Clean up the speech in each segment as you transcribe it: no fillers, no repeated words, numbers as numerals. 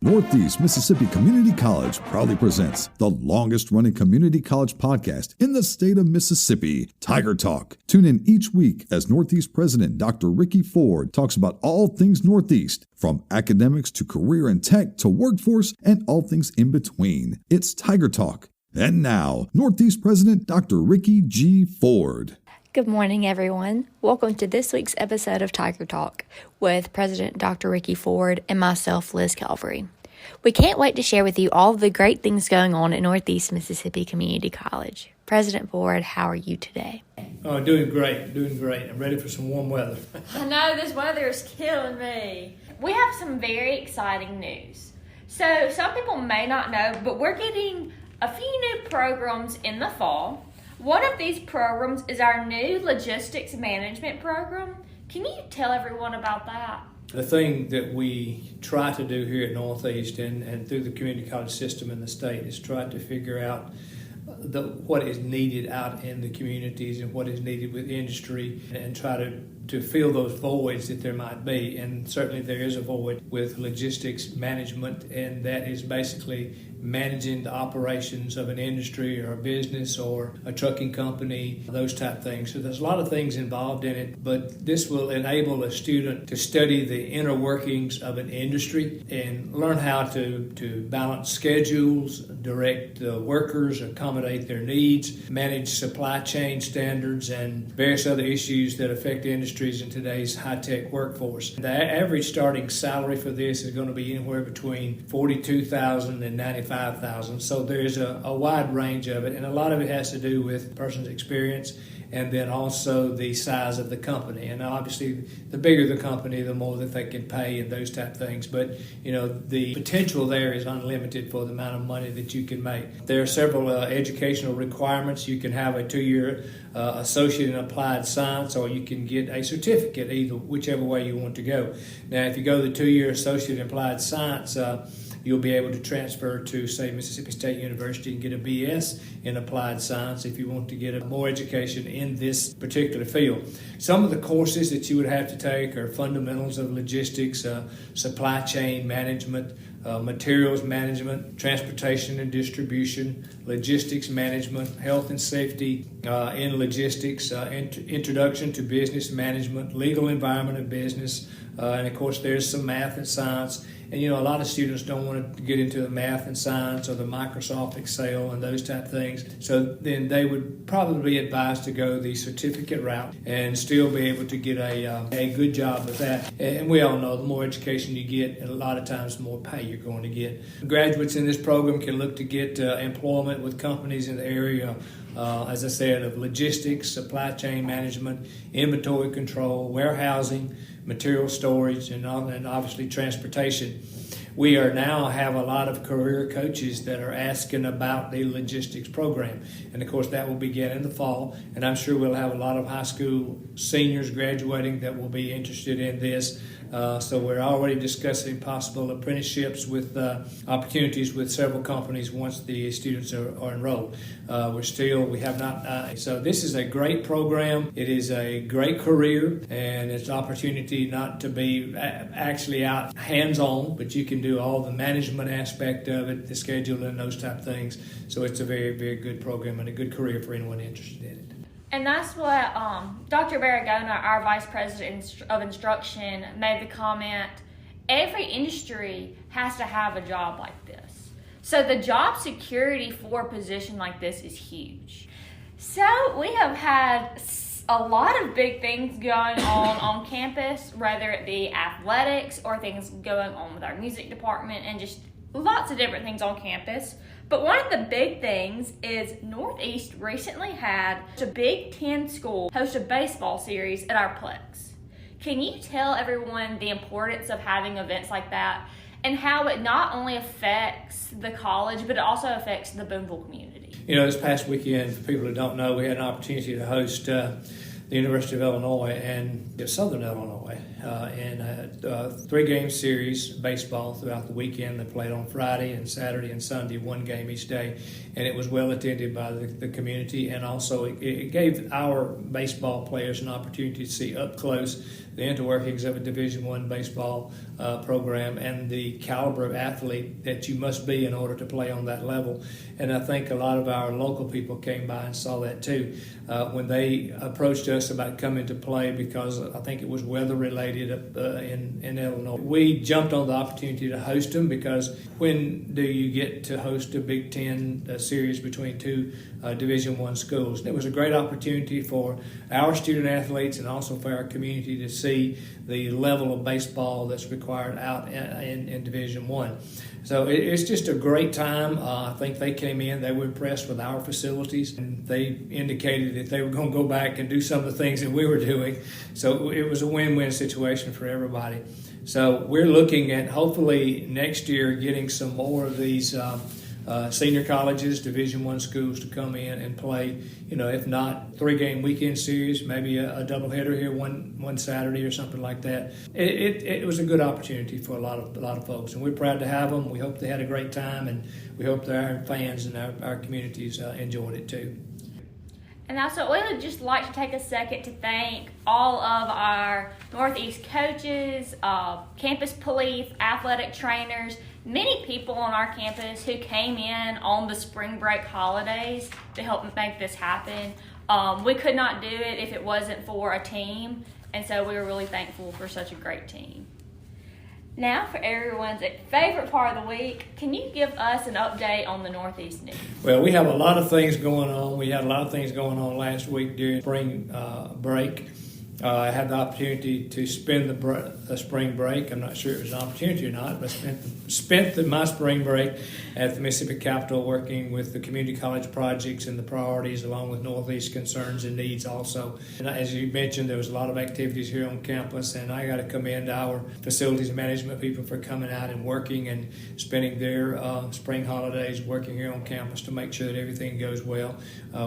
Northeast Mississippi Community College proudly presents the longest-running community college podcast in the state of Mississippi, Tiger Talk. Tune in each week as Northeast President Dr. Ricky Ford talks about all things Northeast, from academics to career and tech to workforce and all things in between. It's Tiger Talk. And now, Northeast President Dr. Ricky G. Ford. Good morning, everyone. Welcome to this week's episode of Tiger Talk with President Dr. Ricky Ford and myself, Liz Calvery. We can't wait to share with you all the great things going on at Northeast Mississippi Community College. President Ford, how are you today? Oh, doing great. I'm ready for some warm weather. I know, this weather is killing me. We have some very exciting news. So some people may not know, but we're getting a few new programs in the fall. One of these programs is our new logistics management program. Can you tell everyone about that? The thing that we try to do here at Northeast and through the community college system in the state is try to figure out what is needed out in the communities and what is needed with industry and try to fill those voids that there might be. And certainly there is a void with logistics management, and that is basically managing the operations of an industry or a business or a trucking company, those type things. So there's a lot of things involved in it, but this will enable a student to study the inner workings of an industry and learn how to balance schedules, direct the workers, accommodate their needs, manage supply chain standards, and various other issues that affect industries in today's high-tech workforce. The average starting salary for this is going to be anywhere between $42,000 and $95,000. So there's a wide range of it, and a lot of it has to do with the person's experience and then also the size of the company. And obviously, the bigger the company, the more that they can pay and those type things. But, the potential there is unlimited for the amount of money that you can make. There are several educational requirements. You can have a 2-year associate in applied science, or you can get a certificate, whichever way you want to go. Now, if you go the 2-year associate in applied science, you'll be able to transfer to, say, Mississippi State University and get a BS in applied science if you want to get more education in this particular field. Some of the courses that you would have to take are fundamentals of logistics, supply chain management, materials management, transportation and distribution, logistics management, health and safety in logistics, introduction to business management, legal environment of business, and of course there's some math and science. And a lot of students don't want to get into the math and science or the Microsoft Excel and those type of things. So then they would probably be advised to go the certificate route and still be able to get a good job with that. And we all know the more education you get, and a lot of times the more pay you're going to get. Graduates in this program can look to get employment with companies in the area, as I said, of logistics, supply chain management, inventory control, warehousing, material storage, and obviously transportation. We now have a lot of career coaches that are asking about the logistics program. And of course that will begin in the fall, and I'm sure we'll have a lot of high school seniors graduating that will be interested in this. So we're already discussing possible apprenticeships with opportunities with several companies once the students are enrolled. We have not. So this is a great program. It is a great career, and it's an opportunity not to be actually out hands-on, but you can do all the management aspect of it, the scheduling, those type of things. So it's a very, very good program and a good career for anyone interested in it. And that's what Dr. Barragona, our Vice President of Instruction, made the comment, every industry has to have a job like this. So the job security for a position like this is huge. So we have had a lot of big things going on campus, whether it be athletics or things going on with our music department and just lots of different things on campus. But one of the big things is Northeast recently had a Big Ten school host a baseball series at our Plex. Can you tell everyone the importance of having events like that and how it not only affects the college, but it also affects the Booneville community? This past weekend, for people who don't know, we had an opportunity to host the University of Illinois and Southern Illinois in a 3-game series baseball throughout the weekend. They played on Friday and Saturday and Sunday, 1 game each day, and it was well attended by the community, and also it gave our baseball players an opportunity to see up close the interworkings of a Division I baseball program and the caliber of athlete that you must be in order to play on that level. And I think a lot of our local people came by and saw that too when they approached us about coming to play, because I think it was weather related in Illinois. We jumped on the opportunity to host them, because when do you get to host a Big Ten series between two Division I schools? And it was a great opportunity for our student athletes and also for our community to see the level of baseball that's required out in Division I. So it's just a great time. I think they came in, they were impressed with our facilities, and they indicated that they were going to go back and do some of the things that we were doing. So it was a win-win situation for everybody. So we're looking at hopefully next year getting some more of these senior colleges, Division I schools to come in and play, if not 3-game weekend series, maybe a doubleheader here one Saturday or something like that. It was a good opportunity for a lot of folks, and we're proud to have them. We hope they had a great time, and we hope that our fans and our communities enjoyed it too. And also, we would just like to take a second to thank all of our Northeast coaches, campus police, athletic trainers, many people on our campus who came in on the spring break holidays to help make this happen. We could not do it if it wasn't for a team, and so we were really thankful for such a great team. Now, for everyone's favorite part of the week, can you give us an update on the Northeast news? Well, we have a lot of things going on. We had a lot of things going on last week during spring break. I had the opportunity to spend the spring break. I'm not sure it was an opportunity or not, but spent my spring break at the Mississippi Capitol working with the community college projects and the priorities, along with Northeast concerns and needs also. And as you mentioned, there was a lot of activities here on campus, and I got to commend our facilities management people for coming out and working and spending their spring holidays working here on campus to make sure that everything goes well.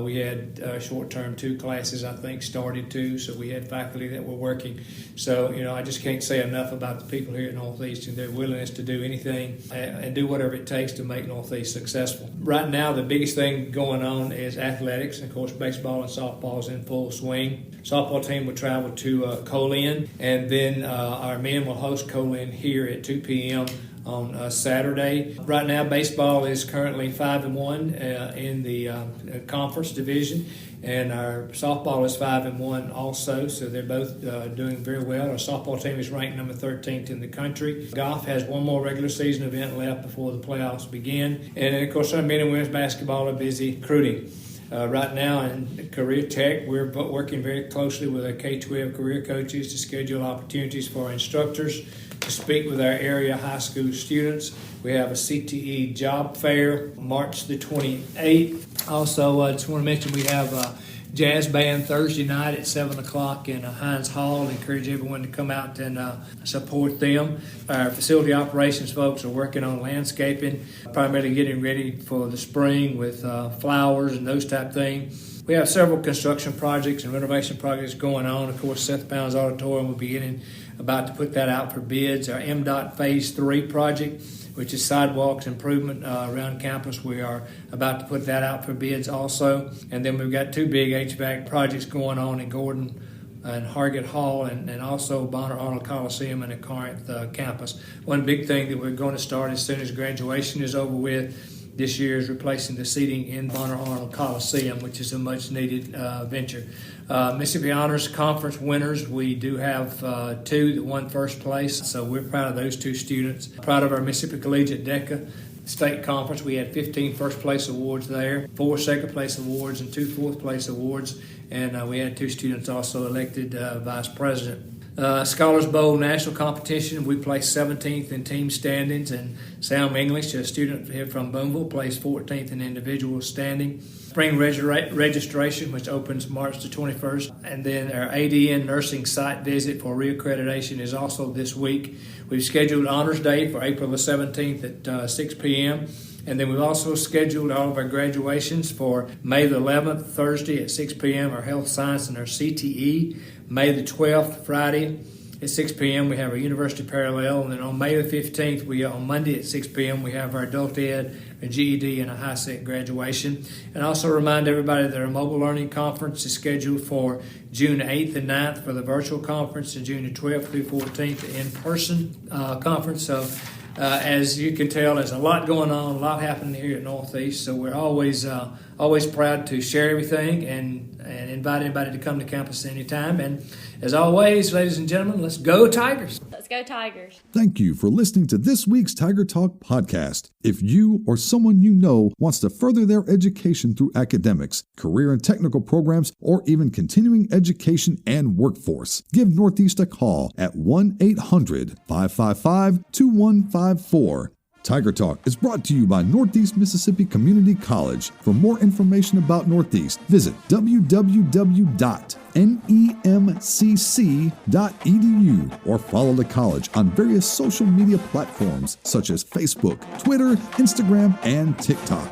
We had short-term 2 classes, I think, started 2, so we had faculty that were working. So, I just can't say enough about the people here at Northeast and their willingness to do anything and do whatever it takes to make Northeast successful. Right now, the biggest thing going on is athletics. Of course, baseball and softball is in full swing. Softball team will travel to Colin, and then our men will host Colin here at 2 p.m. on Saturday. Right now, baseball is currently 5-1 in the conference division, and our softball is 5-1 also, so they're both doing very well. Our softball team is ranked number 13th in the country. Golf has one more regular season event left before the playoffs begin. And then, of course, our men and women's basketball are busy recruiting. Right now in Career Tech, we're working very closely with our K-12 career coaches to schedule opportunities for our instructors to speak with our area high school students. We have a CTE job fair March the 28th. Also, I just want to mention we have a jazz band Thursday night at 7 o'clock in Hines Hall. I encourage everyone to come out and support them. Our facility operations folks are working on landscaping, primarily getting ready for the spring with flowers and those type of things. We have several construction projects and renovation projects going on. Of course, Seth Pounds Auditorium will be about to put that out for bids. Our MDOT Phase 3 project, which is sidewalks improvement around campus, we are about to put that out for bids also. And then we've got 2 big HVAC projects going on in Gordon and Hargett Hall, and also Bonner Arnold Coliseum and the Corinth campus. One big thing that we're going to start as soon as graduation is over with this year is replacing the seating in Bonner Arnold Coliseum, which is a much-needed venture. Mississippi Honors Conference winners, we do have 2 that won first place, so we're proud of those 2 students. Proud of our Mississippi Collegiate DECA State Conference. We had 15 first-place awards there, 4 second-place awards, and 2 fourth-place awards, and we had 2 students also elected vice president. Scholars Bowl National Competition, we placed 17th in team standings, and Sam English, a student here from Booneville, placed 14th in individual standing. Spring registration, which opens March the 21st, and then our ADN nursing site visit for reaccreditation is also this week. We've scheduled Honors Day for April the 17th at 6 p.m., and then we've also scheduled all of our graduations for May the 11th, Thursday at 6 p.m., our health science and our CTE. May the 12th, Friday, at 6 p.m. we have our University Parallel, and then on May the 15th, on Monday at 6 p.m. we have our Adult Ed, a GED, and a high set graduation. And also remind everybody that our Mobile Learning Conference is scheduled for June 8th and 9th for the virtual conference, and June 12th through 14th the in-person conference. So as you can tell, there's a lot going on, a lot happening here at Northeast. So we're always proud to share everything and invite anybody to come to campus anytime. And as always, ladies and gentlemen, let's go Tigers. Let's go Tigers. Thank you for listening to this week's Tiger Talk podcast. If you or someone you know wants to further their education through academics, career and technical programs, or even continuing education and workforce, give Northeast a call at 1-800-555-2154. Tiger Talk is brought to you by Northeast Mississippi Community College. For more information about Northeast, visit www.nemcc.edu or follow the college on various social media platforms such as Facebook, Twitter, Instagram, and TikTok.